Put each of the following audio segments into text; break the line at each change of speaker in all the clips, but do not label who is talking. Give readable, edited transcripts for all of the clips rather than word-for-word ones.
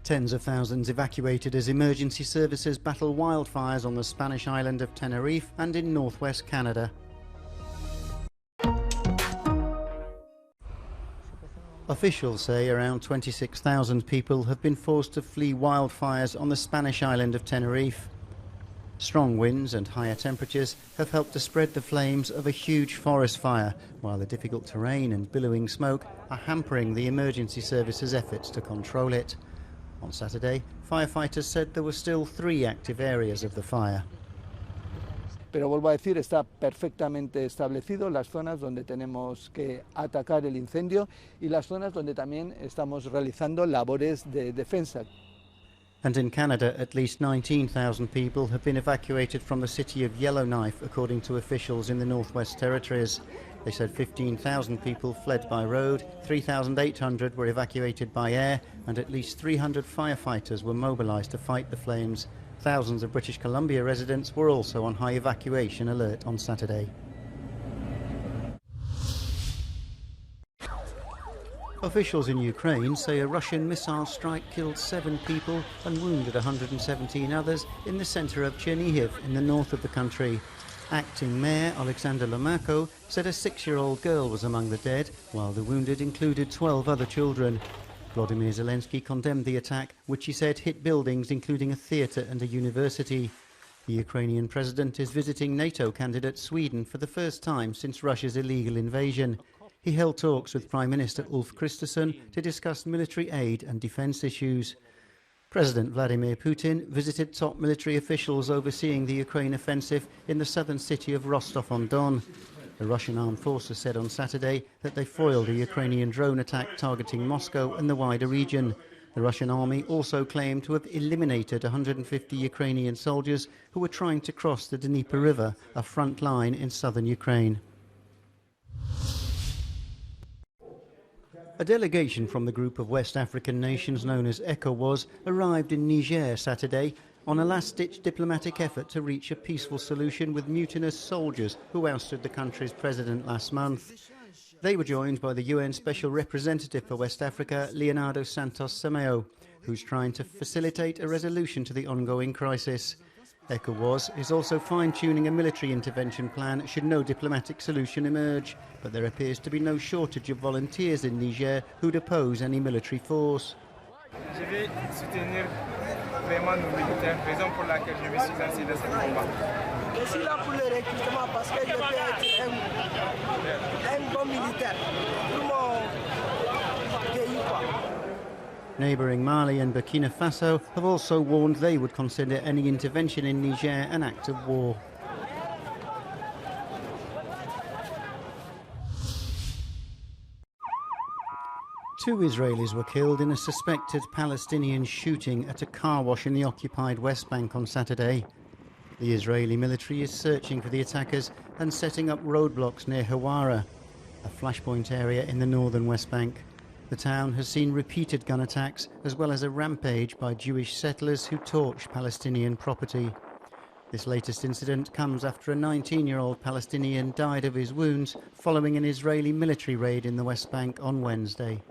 Tens of thousands evacuated as emergency services battle wildfires on the Spanish island of Tenerife and in northwest Canada. Officials say around 26,000 people have been forced to flee wildfires on the Spanish island of Tenerife. Strong winds and higher temperatures have helped to spread the flames of a huge forest fire, while the difficult terrain and billowing smoke are hampering the emergency services' efforts to control it. On Saturday, firefighters said there were still 3 active areas of the fire.
Pero vuelvo a decir, está perfectamente establecido las zonas donde tenemos que atacar el incendio y las zonas donde también estamos realizando labores de defensa.
And in Canada, at least 19,000 people have been evacuated from the city of Yellowknife, according to officials in the Northwest Territories. They said 15,000 people fled by road, 3,800 were evacuated by air, and at least 300 firefighters were mobilised to fight the flames. Thousands of British Columbia residents were also on high evacuation alert on Saturday. Officials in Ukraine say a Russian missile strike killed 7 people and wounded 117 others in the centre of Chernihiv in the north of the country. Acting Mayor Alexander Lomako said a 6-year-old girl was among the dead, while the wounded included 12 other children. Volodymyr Zelensky condemned the attack, which he said hit buildings including a theatre and a university. The Ukrainian president is visiting NATO candidate Sweden for the first time since Russia's illegal invasion. He held talks with Prime Minister Ulf Kristersson to discuss military aid and defence issues. President Vladimir Putin visited top military officials overseeing the Ukraine offensive in the southern city of Rostov-on-Don. The Russian armed forces said on Saturday that they foiled a Ukrainian drone attack targeting Moscow and the wider region. The Russian army also claimed to have eliminated 150 Ukrainian soldiers who were trying to cross the Dnieper River, a front line in southern Ukraine. A delegation from the group of West African nations known as ECOWAS arrived in Niger Saturday on a last-ditch diplomatic effort to reach a peaceful solution with mutinous soldiers who ousted the country's president last month. They were joined by the UN Special Representative for West Africa, Leonardo Santos Sameo, who's trying to facilitate a resolution to the ongoing crisis. ECOWAS is also fine-tuning a military intervention plan should no diplomatic solution emerge, but there appears to be no shortage of volunteers in Niger who'd oppose any military force.
Je vais soutenir vraiment nos militaires, raison pour laquelle je me suis lancé dans ce combat.
Je suis là pour le recrutement parce que je peux être un bon militaire pour mon pays.
Neighbouring Mali and Burkina Faso have also warned they would consider any intervention in Niger an act of war. Two Israelis were killed in a suspected Palestinian shooting at a car wash in the occupied West Bank on Saturday. The Israeli military is searching for the attackers and setting up roadblocks near Hawara, a flashpoint area in the northern West Bank. The town has seen repeated gun attacks as well as a rampage by Jewish settlers who torch Palestinian property. This latest incident comes after a 19-year-old Palestinian died of his wounds following an Israeli military raid in the West Bank on Wednesday.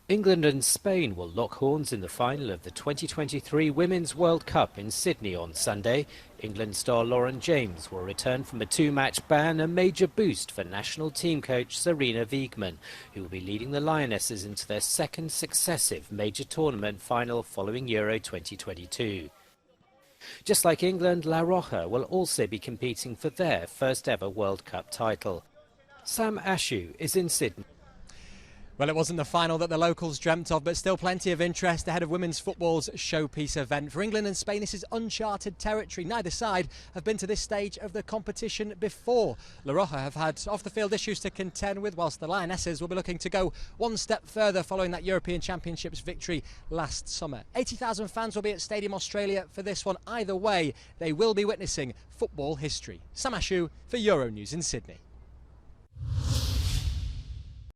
England and Spain will lock horns in the final of the 2023 Women's World Cup in Sydney on Sunday. England star Lauren James will return from a 2-match ban, a major boost for national team coach Sarina Wiegman, who will be leading the Lionesses into their second successive major tournament final following Euro 2022. Just like England, La Roja will also be competing for their first ever World Cup title. Sam Ashew is in Sydney.
Well, it wasn't the final that the locals dreamt of, but still plenty of interest ahead of women's football's showpiece event. For England and Spain, this is uncharted territory. Neither side have been to this stage of the competition before. La Roja have had off-the-field issues to contend with, whilst the Lionesses will be looking to go one step further following that European Championships victory last summer. 80,000 fans will be at Stadium Australia for this one. Either way, they will be witnessing football history. Sam Ashew for Euronews in Sydney.